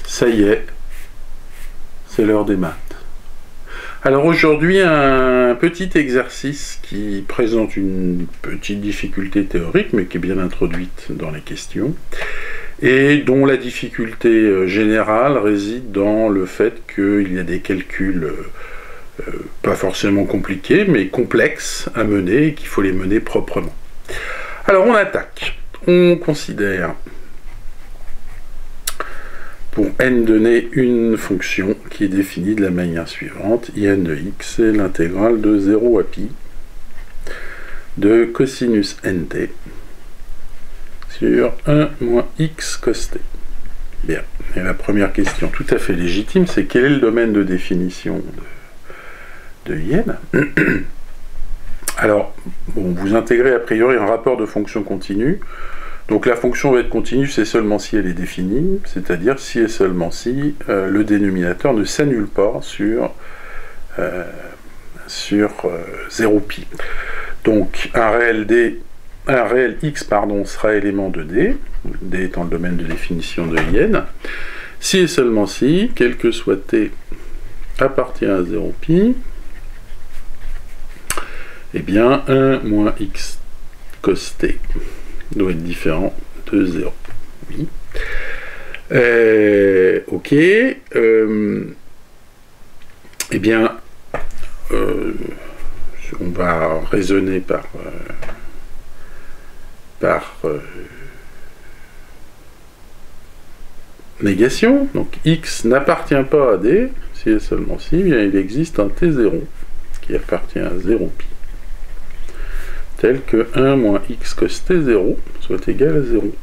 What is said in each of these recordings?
Ça y est, c'est l'heure des maths. Alors aujourd'hui, un petit exercice qui présente une petite difficulté théorique, mais qui est bien introduite dans les questions, et dont la difficulté générale réside dans le fait qu'il y a des calculs pas forcément compliqués, mais complexes à mener, et qu'il faut les mener proprement. Alors on attaque. On considère pour n donné une fonction qui est définie de la manière suivante. In de x est l'intégrale de 0 à pi de cosinus nt sur 1 moins x cos t. Bien. Et la première question tout à fait légitime, c'est quel est le domaine de définition de in? Alors, bon, vous intégrez a priori un rapport de fonction continue. Donc la fonction va être continue, c'est seulement si elle est définie, c'est-à-dire si et seulement si le dénominateur ne s'annule pas sur 0 pi. Donc un réel x sera élément de d étant le domaine de définition de in, si et seulement si, quel que soit t appartient à 0 pi, eh bien 1 moins x cos t doit être différent de 0. Oui. Ok. Eh bien, on va raisonner par négation. Donc x n'appartient pas à d, si et seulement si, bien il existe un t0 qui appartient à 0 pi, tel que 1 moins x cos t0 soit égal à 0.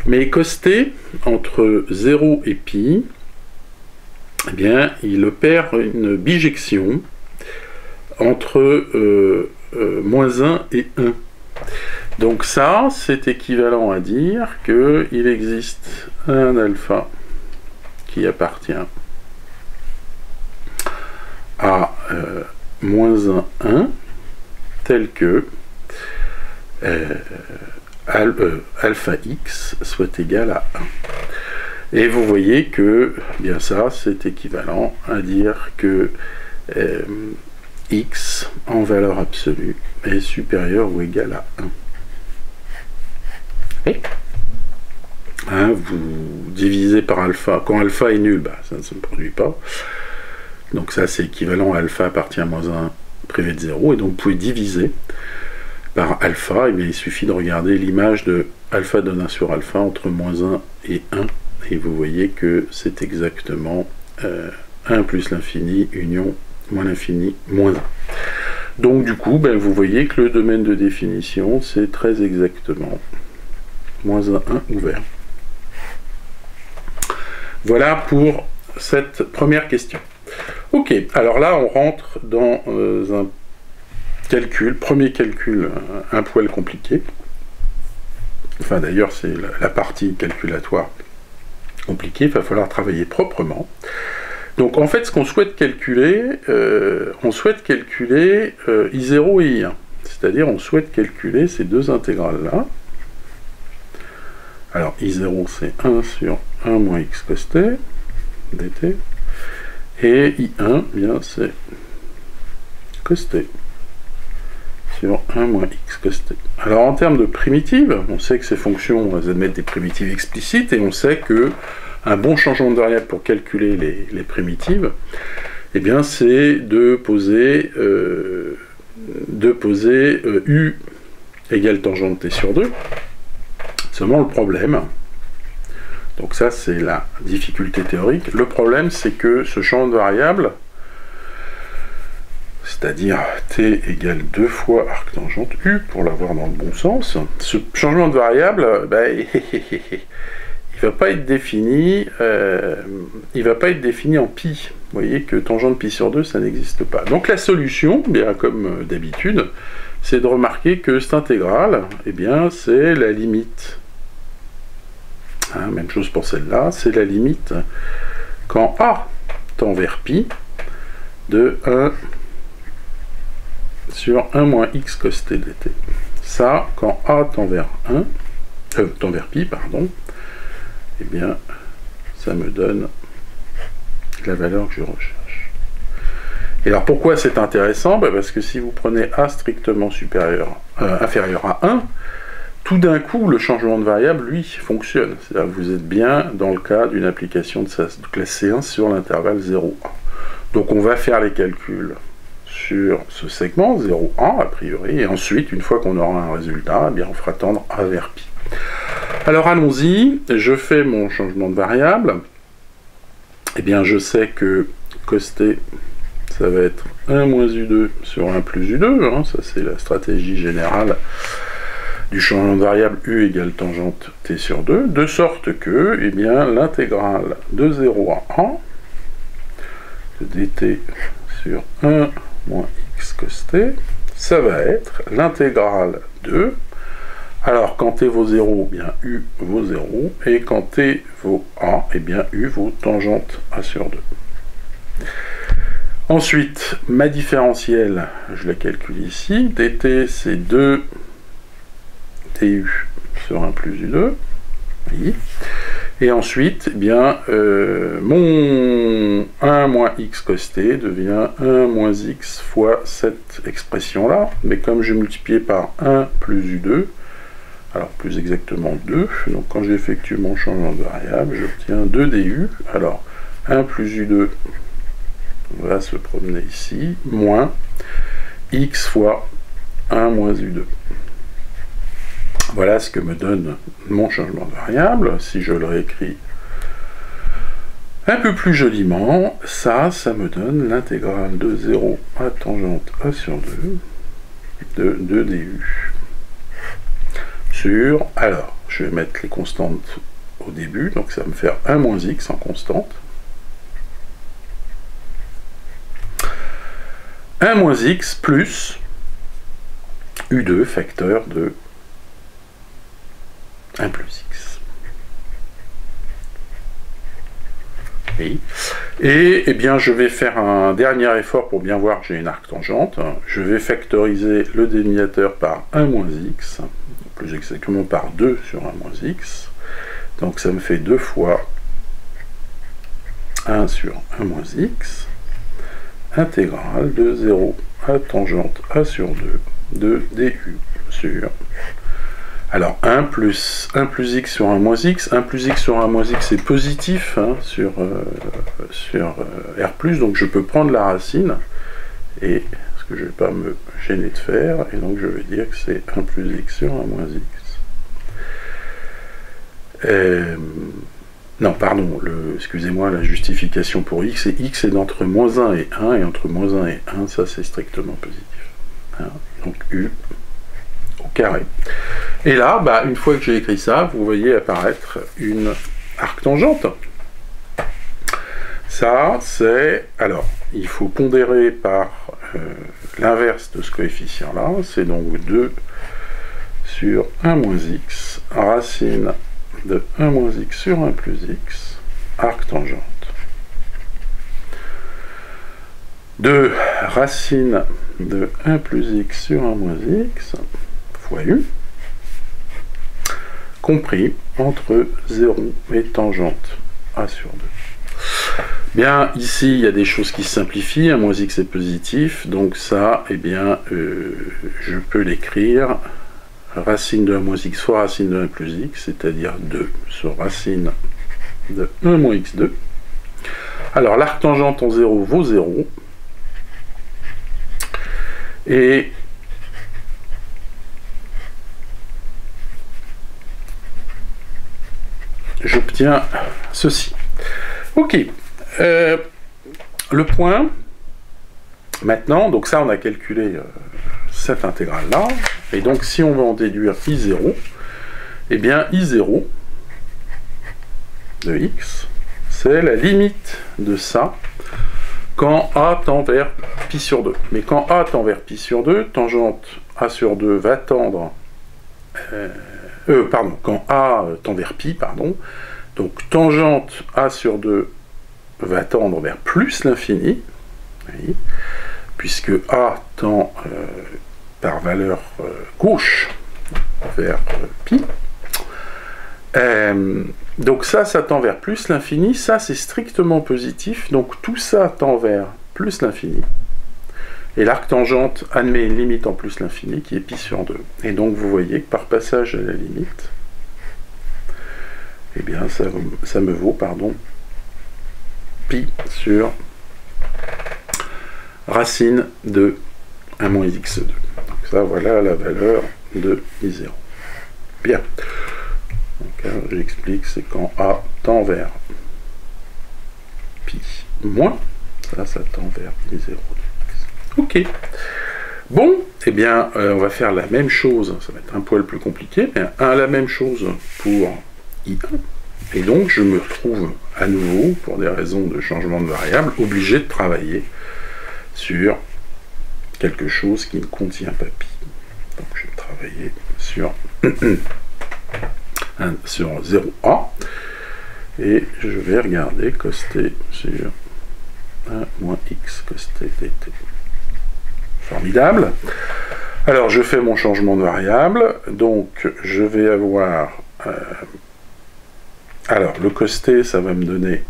Mais cos t, entre 0 et pi, eh bien, il opère une bijection entre moins 1 et 1. Donc ça, c'est équivalent à dire qu'il existe un alpha qui appartient à moins 1, 1, tel que alpha x soit égal à 1. Et vous voyez que bien ça, c'est équivalent à dire que x en valeur absolue est supérieur ou égal à 1. Okay. Hein, vous divisez par alpha, quand alpha est nul, bah, ça ne se produit pas. Donc ça, c'est équivalent à alpha appartient à moins 1 privé de 0, et donc vous pouvez diviser par alpha, et bien il suffit de regarder l'image de alpha donne 1 sur alpha entre moins 1 et 1, et vous voyez que c'est exactement 1 plus l'infini, union moins l'infini, moins 1. Donc du coup, ben, vous voyez que le domaine de définition, c'est très exactement moins 1, 1 ouvert. Voilà pour cette première question. Ok, alors là on rentre dans un calcul, premier calcul un poil compliqué. Enfin d'ailleurs c'est la partie calculatoire compliqué, il va falloir travailler proprement. Donc en fait, ce qu'on souhaite calculer, I0 et I1. C'est-à-dire, on souhaite calculer ces deux intégrales-là. Alors, I0, c'est 1 sur 1 moins x cos t, dt. Et I1, bien, c'est cos t sur 1 moins x cos t. Alors, en termes de primitives, on sait que ces fonctions admettent des primitives explicites, et on sait que un bon changement de variable pour calculer les primitives, eh bien, c'est de poser U égale tangente t sur 2. Seulement le problème, donc ça c'est la difficulté théorique, le problème c'est que ce changement de variable, c'est-à-dire t égale 2 fois arctangente U, pour l'avoir dans le bon sens, ce changement de variable, il va pas être défini en pi. Vous voyez que tangente pi sur 2, ça n'existe pas. Donc la solution, bien comme d'habitude, c'est de remarquer que cette intégrale, eh bien, c'est la limite. Hein, même chose pour celle-là, c'est la limite quand a tend vers pi de 1 sur 1 moins x cos t dt. Ça, quand a tend vers pi, pardon, eh bien, ça me donne la valeur que je recherche. Et alors, pourquoi c'est intéressant? Parce que si vous prenez a strictement inférieur à 1, tout d'un coup, le changement de variable, lui, fonctionne. C'est-à-dire que vous êtes bien dans le cas d'une application de classe C1 sur l'intervalle 0,1. Donc, on va faire les calculs sur ce segment 0,1, a priori, et ensuite, une fois qu'on aura un résultat, eh bien, on fera tendre a vers pi. Alors allons-y, je fais mon changement de variable. Eh bien je sais que cos t, ça va être 1 moins U2 sur 1 plus U2, hein, ça c'est la stratégie générale du changement de variable U égale tangente t sur 2, de sorte que eh bien, l'intégrale de 0 à 1 de dt sur 1 moins x cos t, ça va être l'intégrale de... Alors, quand t vaut 0, eh bien U vaut 0, et quand t vaut A, eh bien U vaut tangente A sur 2. Ensuite, ma différentielle, je la calcule ici, dt c'est 2 tu sur 1 plus U2, oui. Et ensuite, eh bien, mon 1 moins x cos t devient 1 moins x fois cette expression-là, mais comme je multiplie par 1 plus U2, alors plus exactement 2, donc quand j'effectue mon changement de variable, j'obtiens 2 du, alors 1 plus U2 va se promener ici, moins x fois 1 moins U2. Voilà ce que me donne mon changement de variable. Si je le réécris un peu plus joliment, ça me donne l'intégrale de 0 à tangente A sur 2 de 2 du. Sur, alors, je vais mettre les constantes au début, donc ça va me faire 1 moins x en constante. 1 moins x plus U2 facteur de 1 plus x. Oui. Et eh bien, je vais faire un dernier effort pour bien voir que j'ai une arctangente. Je vais factoriser le dénominateur par 1 moins x, plus exactement par 2 sur 1 moins x. Donc ça me fait 2 fois 1 sur 1 moins x, intégrale de 0 à tangente A sur 2 de du sur... Alors 1 plus x sur 1 moins x, 1 plus x sur 1 moins x c'est positif hein, sur R+, donc je peux prendre la racine, et ce que je ne vais pas me gêner de faire, et donc je vais dire que c'est 1 plus x sur 1 moins x. Non, pardon, excusez-moi, la justification pour x est entre moins 1 et 1, et entre moins 1 et 1, ça c'est strictement positif. Hein, donc u au carré. Et là, bah, une fois que j'ai écrit ça, vous voyez apparaître une arctangente. Ça, c'est... Alors, il faut pondérer par l'inverse de ce coefficient-là, c'est donc 2 sur 1 moins x, racine de 1 moins x sur 1 plus x, arc tangente, de racine de 1 plus x sur 1 moins x fois u, compris entre 0 et tangente a sur 2. Bien, ici, il y a des choses qui se simplifient, 1 moins x est positif, donc ça, eh bien, je peux l'écrire racine de 1 moins x fois racine de 1 plus x, c'est-à-dire 2 sur racine de 1 moins x2. Alors, l'arc tangente en 0 vaut 0, et j'obtiens ceci. Ok. Le point, maintenant, donc ça on a calculé cette intégrale-là, et donc si on veut en déduire I0, eh bien I0 de x, c'est la limite de ça quand A tend vers pi sur 2. Mais quand A tend vers pi sur 2, tangente A sur 2 va tendre... quand A tend vers pi, pardon, donc tangente A sur 2 va tendre vers plus l'infini, oui, puisque A tend par valeur gauche vers pi. Donc ça tend vers plus l'infini, ça c'est strictement positif, donc tout ça tend vers plus l'infini. Et l'arc tangente admet une limite en plus l'infini qui est pi sur 2. Et donc vous voyez que par passage à la limite, eh bien ça me vaut, pardon, pi sur racine de 1 moins x2. Donc ça, voilà la valeur de I0. Bien. Donc j'explique, c'est quand A tend vers pi moins, ça tend vers I0. Ok. Bon, eh bien, on va faire la même chose, ça va être un poil plus compliqué, mais la même chose pour I1. Et donc, je me retrouve à nouveau, pour des raisons de changement de variable, obligé de travailler sur quelque chose qui ne contient pas pi. Donc, je vais travailler sur, sur 0a, et je vais regarder cos t sur 1 moins x cos t dt. Formidable. Alors, je fais mon changement de variable, donc je vais avoir... alors, le cos t, ça va me donner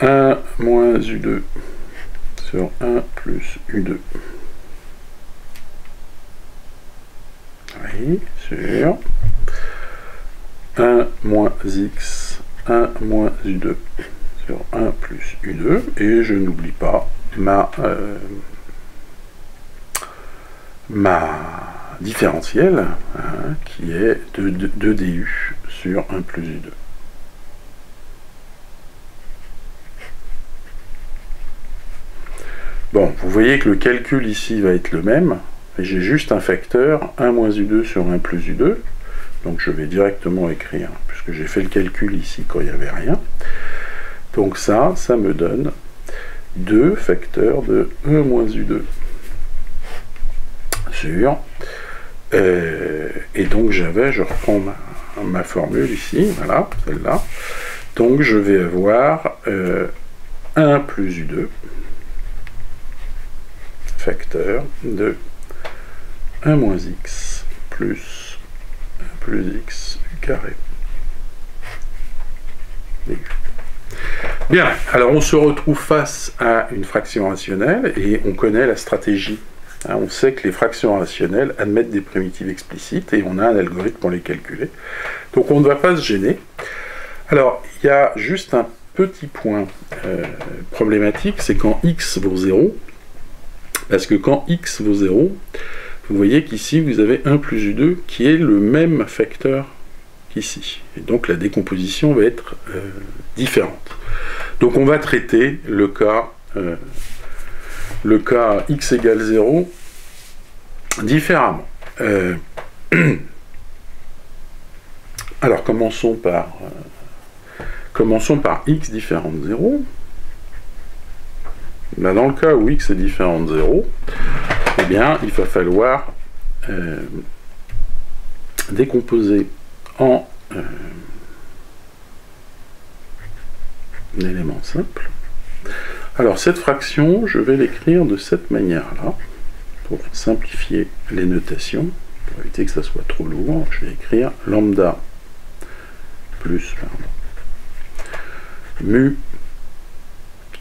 un moins u2 sur 1 plus u2. Oui, sur 1 moins x, 1 moins u2 sur 1 plus u2, et je n'oublie pas ma différentielle, hein, qui est de du sur 1 plus u2. Bon, vous voyez que le calcul ici va être le même, et j'ai juste un facteur 1 moins u2 sur 1 plus u2, donc je vais directement écrire, puisque j'ai fait le calcul ici quand il n'y avait rien. Donc ça me donne 2 facteurs de 1 moins u2 sur... et donc je reprends ma formule ici, voilà, celle-là. Donc je vais avoir 1 plus u2 facteur de 1 moins x plus 1 plus x u carré. Bien, alors on se retrouve face à une fraction rationnelle et on connaît la stratégie. Hein, on sait que les fractions rationnelles admettent des primitives explicites et on a un algorithme pour les calculer. Donc on ne va pas se gêner. Alors, il y a juste un petit point problématique, c'est quand x vaut 0. Parce que quand x vaut 0, vous voyez qu'ici vous avez 1 plus u2 qui est le même facteur qu'ici. Et donc la décomposition va être différente. Donc on va traiter le cas x égale 0 différemment. Alors commençons par x différent de 0. Ben, dans le cas où x est différent de 0, eh bien, il va falloir décomposer en un élément simple. Alors cette fraction, je vais l'écrire de cette manière-là, pour simplifier les notations, pour éviter que ça soit trop lourd. Je vais écrire lambda plus mu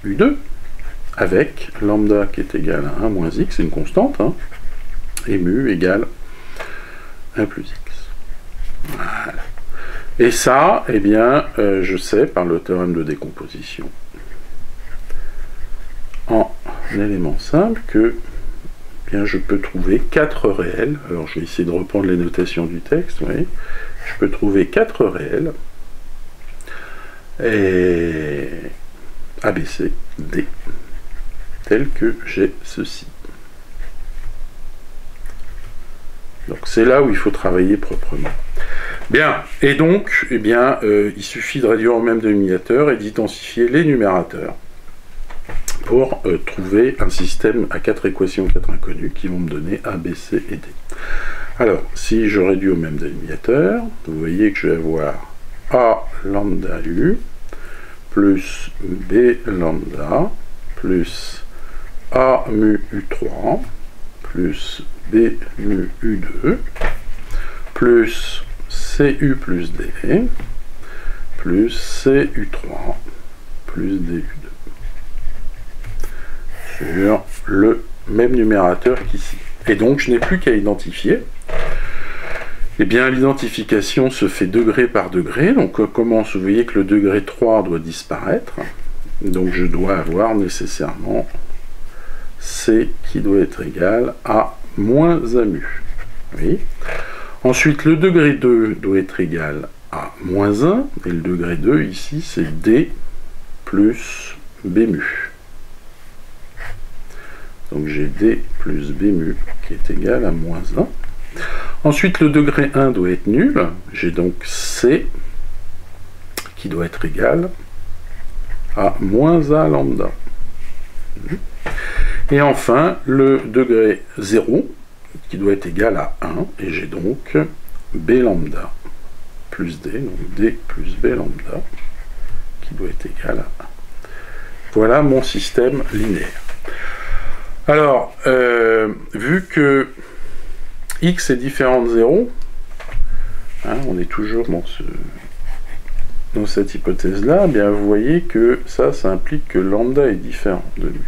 u2 avec lambda qui est égal à 1 moins x, c'est une constante, hein, et mu égale 1 plus x. Voilà. Et ça, eh bien, je sais par le théorème de décomposition en élément simple que eh bien, je peux trouver 4 réels. Alors je vais essayer de reprendre les notations du texte. Oui. Je peux trouver 4 réels et A, B, C, D, tel que j'ai ceci. Donc c'est là où il faut travailler proprement. Bien, et donc, eh bien, il suffit de réduire au même dénominateur et d'identifier les numérateurs pour trouver un système à 4 équations, 4 inconnues, qui vont me donner A, B, C et D. Alors, si je réduis au même dénominateur, vous voyez que je vais avoir A lambda U, plus B lambda, plus A mu U3, plus B mu U2, plus CU plus D, plus CU3, plus DU2. Sur le même numérateur qu'ici. Et donc, je n'ai plus qu'à identifier. Eh bien, l'identification se fait degré par degré. Donc, commence, vous voyez que le degré 3 doit disparaître. Donc, je dois avoir nécessairement C qui doit être égal à moins A mu. Oui. Ensuite, le degré 2 doit être égal à moins 1. Et le degré 2, ici, c'est D plus B mu. Donc j'ai D plus B mu qui est égal à moins 1. Ensuite, le degré 1 doit être nul. J'ai donc C qui doit être égal à moins A lambda. Et enfin, le degré 0 qui doit être égal à 1. Et j'ai donc B lambda plus D, donc D plus B lambda qui doit être égal à 1. Voilà mon système linéaire. Alors, vu que x est différent de 0, hein, on est toujours dans cette hypothèse-là, eh bien vous voyez que ça implique que lambda est différent de mu.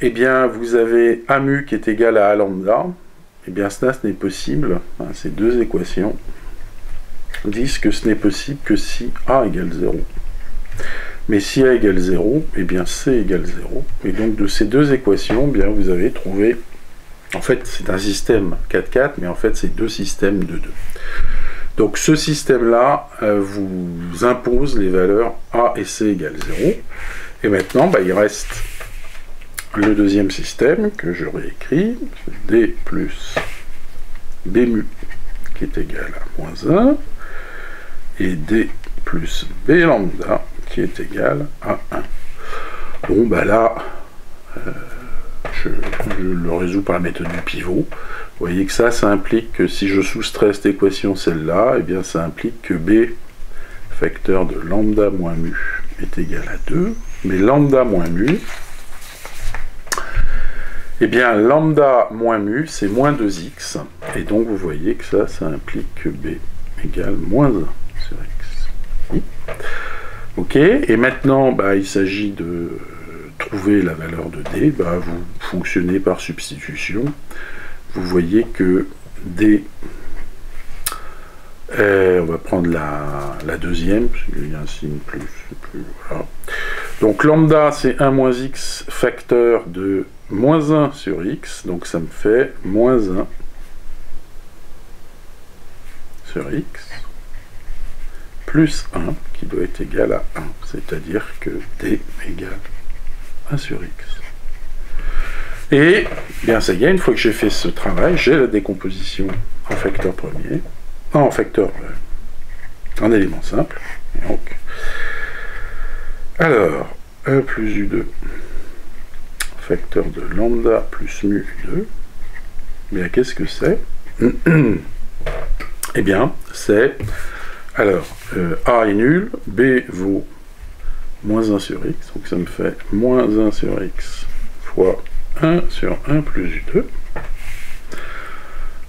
Eh bien, vous avez A mu qui est égal à A lambda, eh bien cela, ce n'est possible, hein, ces deux équations disent que ce n'est possible que si A égale 0. Mais si A égale 0, eh bien C égale 0. Et donc de ces deux équations, eh bien vous avez trouvé, en fait c'est un système 4-4, mais en fait c'est deux systèmes de 2. Donc ce système-là vous impose les valeurs A et C égale 0. Et maintenant, bah, il reste le deuxième système que je réécris, D plus B mu qui est égal à moins 1, et D plus B lambda qui est égal à 1. Bon, bah là, je le résous par la méthode du pivot. Vous voyez que ça implique que si je soustrais cette équation, celle-là, eh bien ça implique que B, facteur de lambda moins mu, est égal à 2. Mais lambda moins mu, eh bien lambda moins mu, c'est moins 2x. Et donc vous voyez que ça implique que B égale moins 1 sur x. Oui. Ok, et maintenant, bah, il s'agit de trouver la valeur de D. Bah, vous fonctionnez par substitution. Vous voyez que D, on va prendre la deuxième, parce qu'il y a un signe plus, voilà. Donc lambda, c'est 1 moins x facteur de moins 1 sur x, donc ça me fait moins 1 sur x, plus 1, qui doit être égal à 1, c'est-à-dire que D égale 1 sur x. Et bien ça y est, une fois que j'ai fait ce travail, j'ai la décomposition en facteur premier, en facteur en élément simple. Donc, alors, E plus U2 facteur de lambda plus mu U2. Bien, qu'est-ce que c'est? Eh bien, c'est... Alors, A est nul, B vaut moins 1 sur x, donc ça me fait moins 1 sur x fois 1 sur 1 plus U2,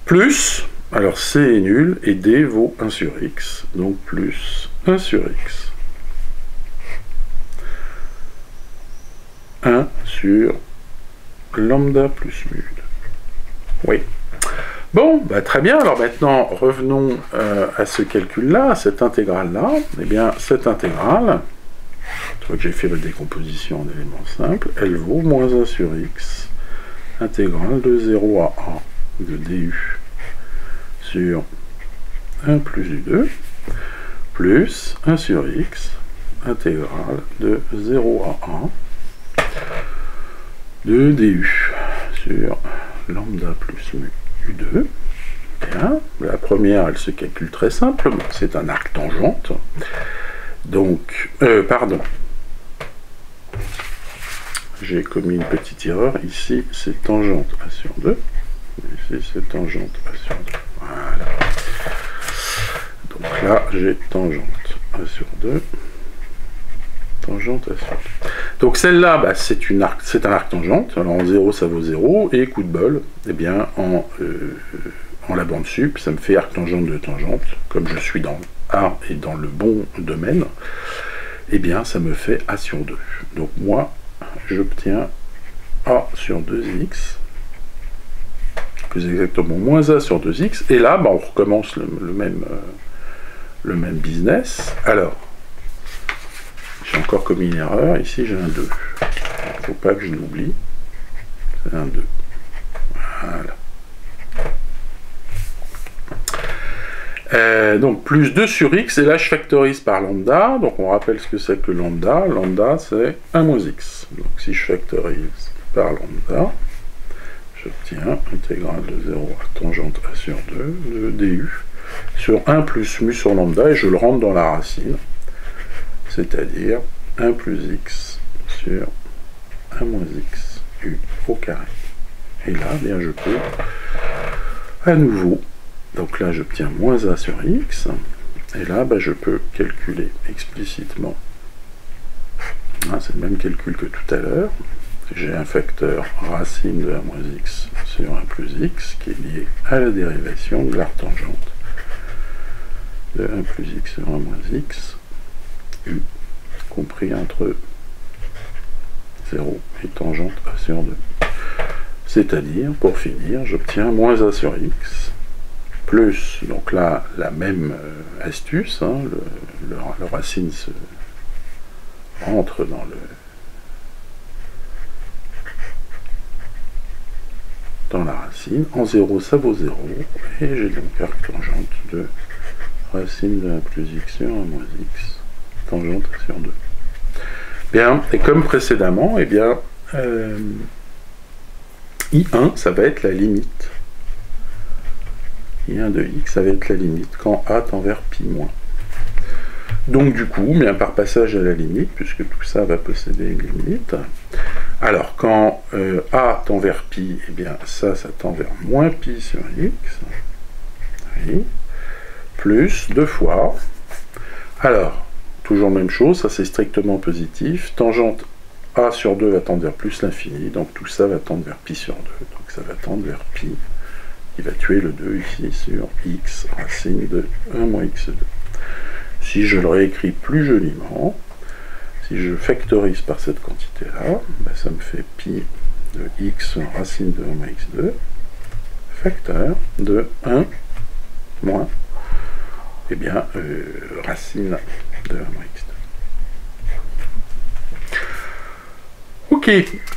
plus, alors C est nul, et D vaut 1 sur x, donc plus 1 sur x, 1 sur lambda plus mu. Oui. Bon, bah très bien, alors maintenant, revenons à ce calcul-là, à cette intégrale-là. Eh bien, cette intégrale, une fois que j'ai fait la décomposition en éléments simples, elle vaut moins 1 sur x, intégrale de 0 à a de du sur 1 plus u2, plus 1 sur x, intégrale de 0 à a de du sur lambda plus mu u2. Bien. La première, elle se calcule très simplement, c'est un arc tangente. Donc, pardon, j'ai commis une petite erreur, ici c'est tangente A sur 2, ici c'est tangente A sur 2, voilà. Donc là, j'ai tangente A sur 2, tangente A sur 2. Donc celle-là, bah, c'est un arc tangente, alors en 0 ça vaut 0, et coup de bol, eh bien en la bande sup, ça me fait arc tangente de tangente, comme je suis dans A et dans le bon domaine, eh bien ça me fait A sur 2. Donc moi, j'obtiens A sur 2x, plus exactement moins A sur 2x, et là, bah, on recommence le même business. Alors, j'ai encore commis une erreur, ici j'ai un 2. Il ne faut pas que je l'oublie, c'est un 2. Voilà. Donc plus 2 sur x, et là je factorise par lambda, donc on rappelle ce que c'est que lambda. Lambda c'est 1 moins x. Donc si je factorise par lambda, j'obtiens intégrale de 0 à tangente A sur 2 de du sur 1 plus mu sur lambda, et je le rentre dans la racine, c'est-à-dire 1 plus x sur 1 moins x u au carré. Et là, bien je peux à nouveau, donc là j'obtiens moins a sur x, et là bah, je peux calculer explicitement, c'est le même calcul que tout à l'heure, j'ai un facteur racine de 1 moins x sur 1 plus x qui est lié à la dérivation de l'arc tangente de 1 plus x sur 1 moins x u compris entre 0 et tangente a sur 2. C'est-à-dire, pour finir, j'obtiens moins a sur x, plus, donc là, la même astuce, le racine se rentre dans la racine, en 0 ça vaut 0, et j'ai donc arc tangente de racine de 1 plus x sur 1 moins x, tangente a sur 2. Bien, et comme précédemment, eh bien, I1, ça va être la limite. I1 de x, ça va être la limite, quand a tend vers pi moins. Donc du coup, bien, par passage à la limite, puisque tout ça va posséder une limite, alors quand a tend vers pi, eh bien ça tend vers moins pi sur x, oui, plus 2 fois, alors, toujours même chose, ça c'est strictement positif, tangente a sur 2 va tendre vers plus l'infini, donc tout ça va tendre vers pi sur 2, donc ça va tendre vers pi, qui va tuer le 2 ici sur x racine de 1 moins x2. Si je le réécris plus joliment, si je factorise par cette quantité-là, ben ça me fait pi de x racine de 1 moins x2, facteur de 1 moins, eh bien, racine de 1 moins x2. Ok,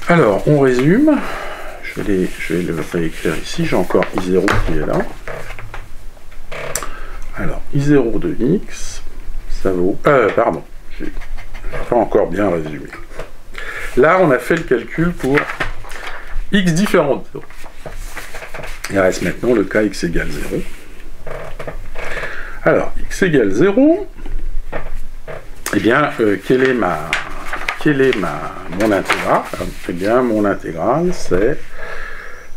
alors on résume. Je vais le réécrire ici. J'ai encore I0 qui est là. Alors, I0 de x, ça vaut... pardon, j'ai pas encore bien résumé. Là, on a fait le calcul pour x différent de 0. Il reste maintenant le cas x égale 0. Alors, x égale 0, eh bien, quelle est quelle est mon intégrale? Eh bien, mon intégrale, c'est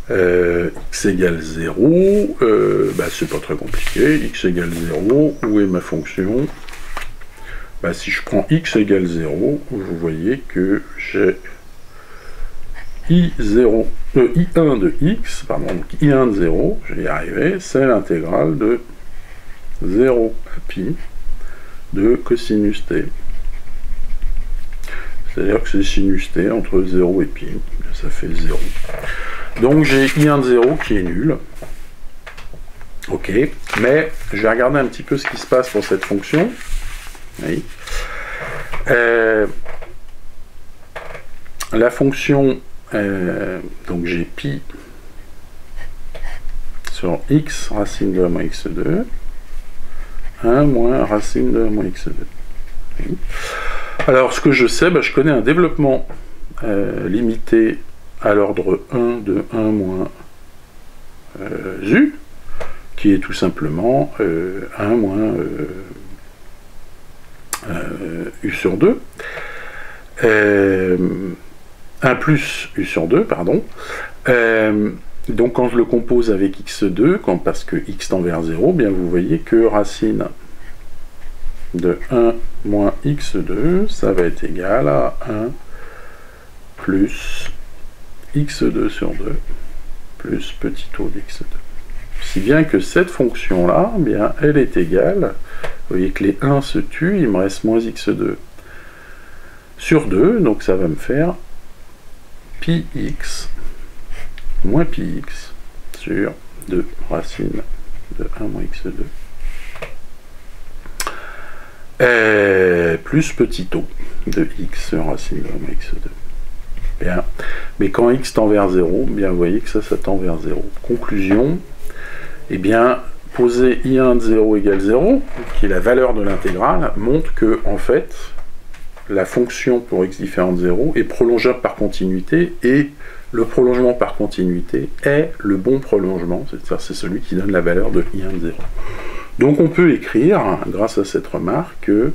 x égale 0, c'est pas très compliqué, x égale 0, où est ma fonction? Si je prends x égale 0, vous voyez que j'ai I1 de x, pardon, donc I1 de 0, je vais y arriver, c'est l'intégrale de 0 à pi de cosinus t. C'est-à-dire que c'est sinus t entre 0 et pi, ça fait 0. Donc j'ai I1 de 0 qui est nul. Ok, mais je vais regarder un petit peu ce qui se passe pour cette fonction. Oui. La fonction, donc j'ai pi sur x racine de moins x2, 1 moins racine de moins x2. Oui. Alors ce que je sais, je connais un développement limité à l'ordre 1 de 1 moins u, qui est tout simplement 1 moins u sur 2, 1 plus u sur 2, pardon. Donc quand je le compose avec x2, parce que x tend vers 0, bien vous voyez que racine de 1 moins x2, ça va être égal à 1 plus x2 sur 2 plus petit o d'x2. Si bien que cette fonction-là, bien, elle est égale, vous voyez que les 1 se tuent, il me reste moins x2 sur 2, donc ça va me faire pi x moins pi x sur 2 racine de 1 moins x2 plus petit o de x sur racine de 1 moins x2. Bien. Mais quand x tend vers 0, bien vous voyez que ça tend vers 0. Conclusion, eh bien, poser I1 de 0 égale 0, qui est la valeur de l'intégrale, montre que, en fait, la fonction pour x différent de 0 est prolongeable par continuité, et le prolongement par continuité est le bon prolongement, c'est-à-dire c'est celui qui donne la valeur de I1 de 0. Donc on peut écrire, grâce à cette remarque, que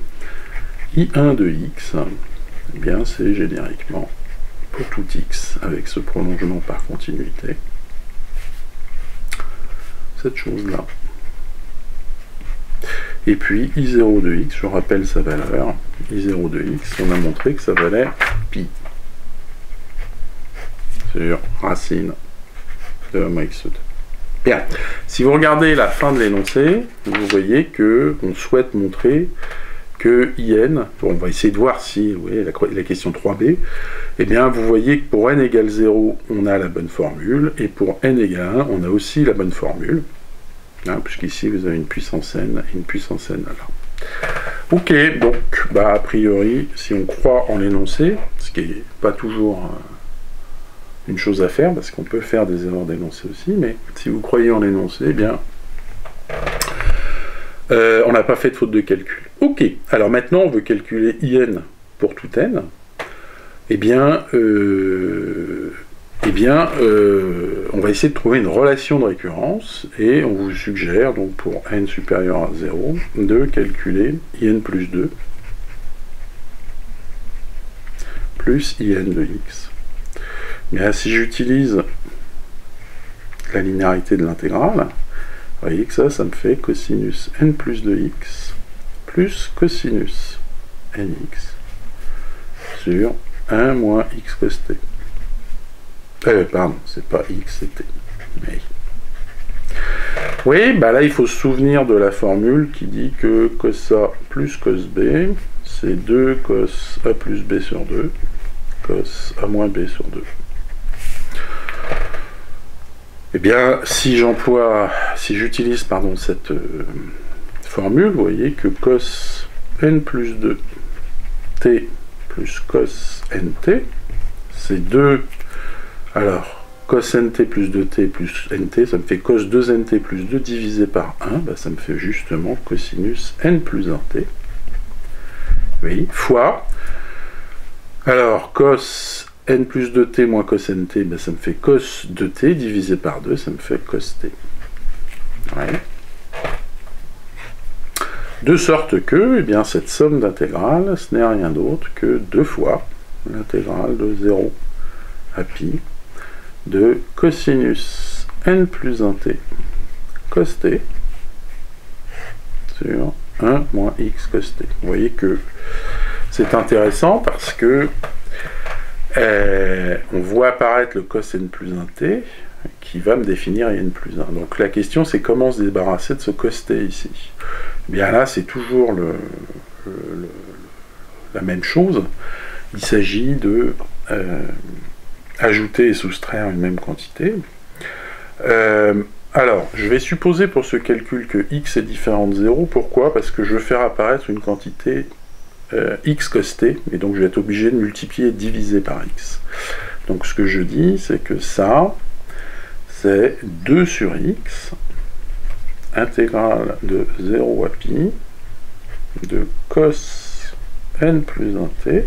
I1 de x, eh bien c'est génériquement pour tout x avec ce prolongement par continuité, cette chose-là. Et puis I0 de x, je rappelle sa valeur, I0 de x, on a montré que ça valait pi sur racine de 1 moins x2. Bien, si vous regardez la fin de l'énoncé, vous voyez que on souhaite montrer que IN, on va essayer de voir si, vous voyez, la question 3b, eh bien vous voyez que pour n égale 0, on a la bonne formule, et pour n égale 1, on a aussi la bonne formule, hein, puisqu'ici vous avez une puissance n et une puissance n là. Ok, donc, a priori, si on croit en l'énoncé, ce qui n'est pas toujours une chose à faire, parce qu'on peut faire des erreurs d'énoncé aussi, mais si vous croyez en l'énoncé, eh bien, on n'a pas fait de faute de calcul. Ok, alors maintenant on veut calculer IN pour tout n. Eh bien, on va essayer de trouver une relation de récurrence, et on vous suggère, donc pour n supérieur à 0, de calculer IN plus 2 plus IN de x. Bien, si j'utilise la linéarité de l'intégrale, vous voyez que ça me fait cosinus n plus 2x plus cosinus nx sur 1 moins x cos t. Pardon, c'est pas x, c'est t. Mais... oui, là il faut se souvenir de la formule qui dit que cos A plus cos B, c'est 2 cos A plus B sur 2, cos A moins B sur 2. Eh bien, si j'utilise cette formule, vous voyez que cos n plus 2 t plus cos nt, c'est 2, alors cos nt plus 2t plus nt, ça me fait cos 2nt plus 2 divisé par 1, ça me fait justement cosinus n plus 1t, oui, fois, alors cos n plus 2t moins cos nt, ça me fait cos 2t divisé par 2, ça me fait cos t. Ouais. De sorte que, cette somme d'intégrales, ce n'est rien d'autre que 2 fois l'intégrale de 0 à pi de cosinus n plus 1t cos t sur 1 moins x cos t. Vous voyez que c'est intéressant parce que on voit apparaître le cos n plus 1t qui va me définir n plus 1. Donc la question c'est comment se débarrasser de ce cos t ici. Eh bien là c'est toujours la même chose. Il s'agit de ajouter et soustraire une même quantité. Alors, je vais supposer pour ce calcul que x est différent de 0. Pourquoi? Parce que je veux faire apparaître une quantité x cos t, et donc je vais être obligé de multiplier et de diviser par x. Donc ce que je dis, c'est que ça, c'est 2 sur x, intégrale de 0 à pi, de cos n plus 1t,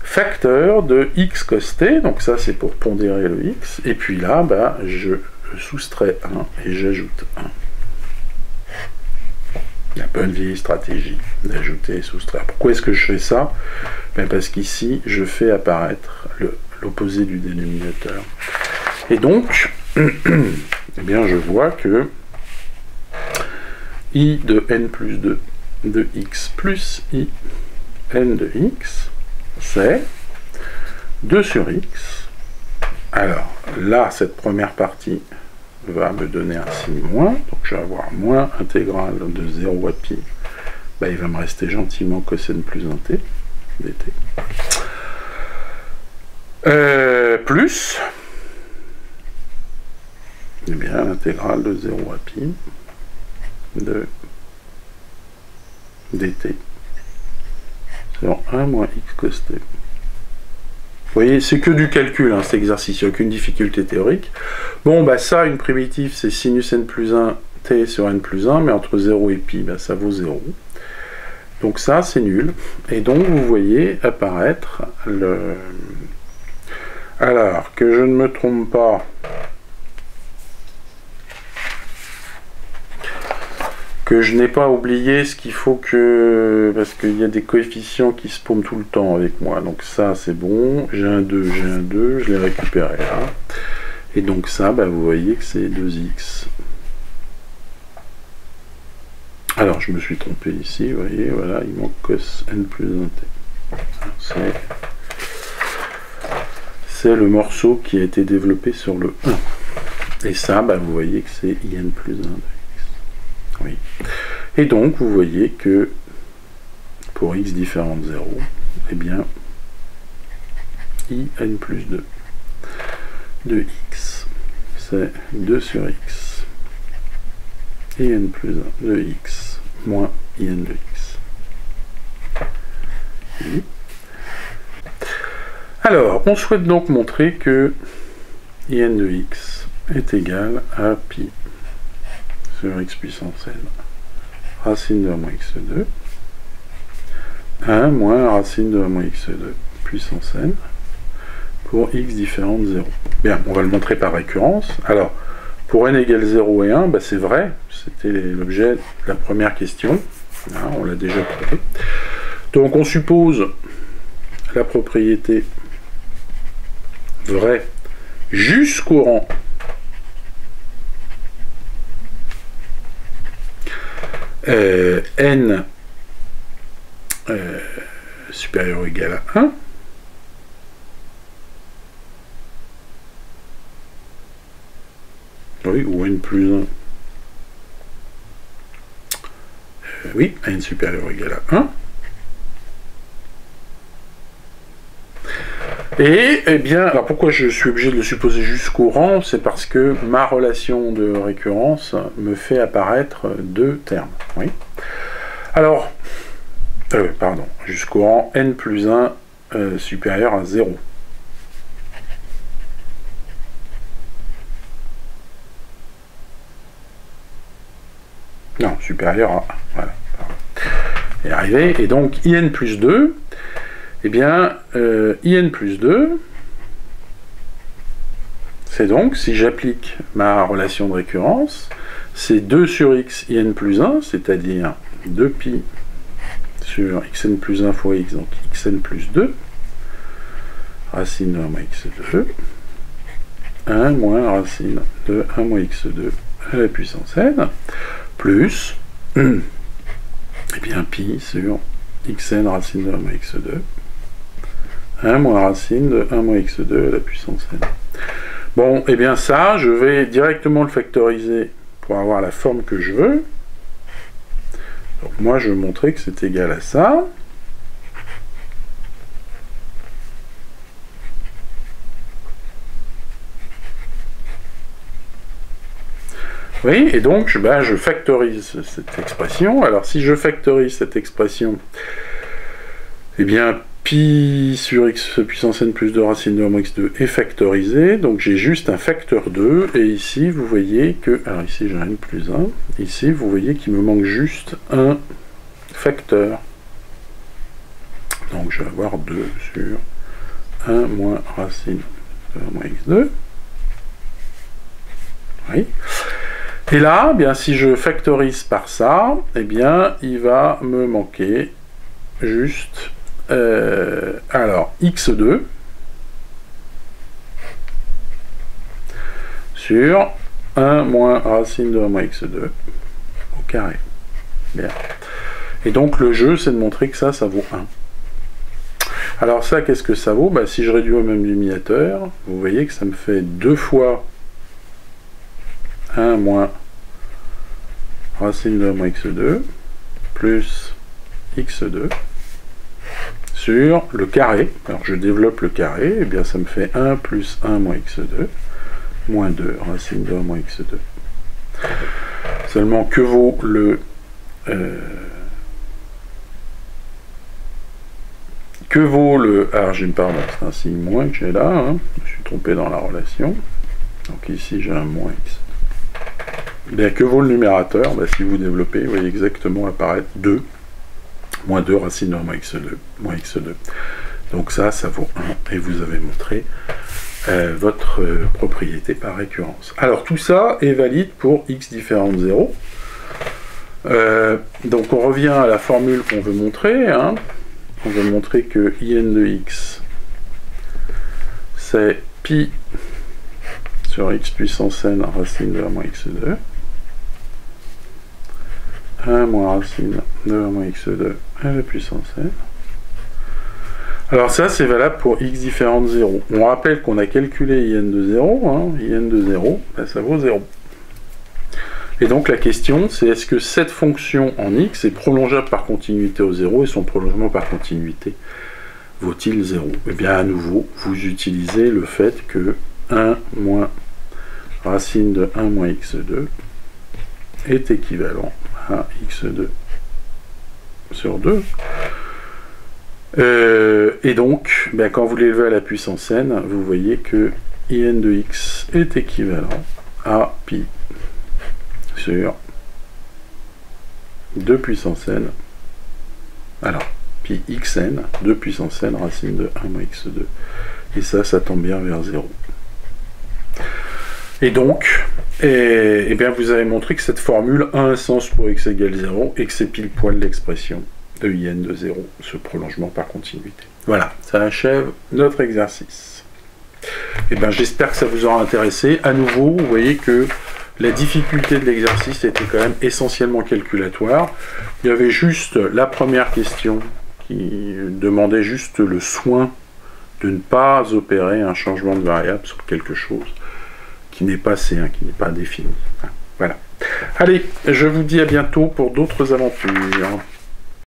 facteur de x cos t, donc ça c'est pour pondérer le x, et puis là, bah, je soustrais 1 et j'ajoute 1. La bonne vieille stratégie d'ajouter et soustraire. Pourquoi est-ce que je fais ça? Ben parce qu'ici, je fais apparaître l'opposé du dénominateur. Et donc, eh bien, je vois que i de n plus 2 de x plus i n de x, c'est 2 sur x. Alors, là, cette première partie va me donner un signe moins, donc je vais avoir moins intégrale de 0 à pi, ben, il va me rester gentiment cos n plus 1t, dt, plus, eh bien, l'intégrale de 0 à pi de dt sur 1 moins x cos t. Vous voyez, c'est que du calcul, hein, cet exercice, il n'y a aucune difficulté théorique. Bon, bah ça, une primitive, c'est sinus n plus 1 t sur n plus 1, mais entre 0 et pi, bah, ça vaut 0. Donc ça, c'est nul. Et donc, vous voyez apparaître le... Alors, que je ne me trompe pas... que je n'ai pas oublié ce qu'il faut que... parce qu'il y a des coefficients qui se paument tout le temps avec moi. Donc ça, c'est bon. J'ai un 2, je l'ai récupéré là. Et donc ça, bah, vous voyez que c'est 2x. Alors, je me suis trompé ici, vous voyez, voilà, il manque cos n plus 1t. C'est le morceau qui a été développé sur le 1. Et ça, bah, vous voyez que c'est in plus 1 de x. Oui. Et donc, vous voyez que pour x différent de 0, eh bien, i n plus 2 de x, c'est 2 sur x, i n plus 1 de x, moins i n de x. Oui. Alors, on souhaite donc montrer que i n de x est égal à pi sur x puissance n, racine de 1 moins x2, 1 moins racine de 1 moins x2 puissance n, pour x différent de 0. Bien, on va le montrer par récurrence. Alors, pour n égale 0 et 1, bah c'est vrai, c'était l'objet de la première question, hein, on l'a déjà prouvé. Donc on suppose la propriété vraie jusqu'au rang n supérieur ou égal à 1, oui, ou n plus 1, oui, n supérieur ou égal à 1, et, eh bien, alors pourquoi je suis obligé de le supposer jusqu'au rang? C'est parce que ma relation de récurrence me fait apparaître deux termes. Oui. Alors, pardon, jusqu'au rang n plus 1 supérieur à 0. Non, supérieur à 1. Voilà. Et arrivé. Et donc, in plus 2, eh bien, in plus 2, c'est donc, si j'applique ma relation de récurrence, c'est 2 sur x in plus 1, c'est-à-dire 2pi sur xn plus 1 fois x, donc xn plus 2, racine de 1 moins x2, 1 moins racine de 1 moins x2 à la puissance n, plus, eh bien, pi sur xn racine de 1 moins x2, 1 moins racine de 1 moins x2 à la puissance n. Bon, et bien ça, je vais directement le factoriser pour avoir la forme que je veux. Donc moi, je vais montrer que c'est égal à ça. Oui, et donc je factorise cette expression. Alors si je factorise cette expression, eh bien pi sur x puissance n plus 2 racine de 1 moins x2 est factorisé, donc j'ai juste un facteur 2, et ici vous voyez que, alors ici j'ai n plus 1, ici vous voyez qu'il me manque juste un facteur. Donc je vais avoir 2 sur 1 moins racine de 1 moins x2. Oui. Et là, bien, si je factorise par ça, eh bien, il va me manquer juste, alors, x2 sur 1 moins racine de 1 moins x2 au carré. Bien. Et donc, le jeu, c'est de montrer que ça vaut 1. Alors ça, qu'est-ce que ça vaut? Bah, si je réduis au même dénominateur, vous voyez que ça me fait 2 fois 1 moins racine de 1 moins x2 plus x2 sur le carré. Alors je développe le carré, et bien ça me fait 1 plus 1 moins x2 moins 2 racine de 1 moins x2. Seulement que vaut le alors j'ai pardon, c'est un signe moins que j'ai là, hein. Je suis trompé dans la relation. Donc ici j'ai un moins x. Bien, que vaut le numérateur? Ben, si vous développez, vous voyez exactement apparaître 2, moins 2 racine de 1 moins x2, moins x2. Donc ça vaut 1, et vous avez montré votre propriété par récurrence. Alors tout ça est valide pour x différent de 0. Donc on revient à la formule qu'on veut montrer. Hein. On veut montrer que in de x, c'est pi sur x puissance n racine de 1 moins x2. 1 moins racine de 1 moins x2 à la puissance n. Alors ça, c'est valable pour x différent de 0. On rappelle qu'on a calculé in de 0. Hein. In de 0, ben, ça vaut 0. Et donc la question, c'est est-ce que cette fonction en x est prolongeable par continuité au 0 et son prolongement par continuité vaut-il 0? Eh bien, à nouveau, vous utilisez le fait que 1 moins racine de 1 moins x2 est équivalent à x2 sur 2. Et donc, ben, quand vous l'élevez à la puissance n, vous voyez que in de x est équivalent à pi sur 2 puissance n. Alors, pi xn, 2 puissance n racine de 1 moins x2. Et ça tend bien vers 0. Et donc, eh bien vous avez montré que cette formule a un sens pour x égale 0 et que c'est pile poil l'expression de in de 0, ce prolongement par continuité. Voilà, ça achève notre exercice. Et bien j'espère que ça vous aura intéressé. À nouveau, vous voyez que la difficulté de l'exercice était quand même essentiellement calculatoire. Il y avait juste la première question qui demandait juste le soin de ne pas opérer un changement de variable sur quelque chose qui n'est pas C1, qui n'est pas défini. Voilà. Allez, je vous dis à bientôt pour d'autres aventures.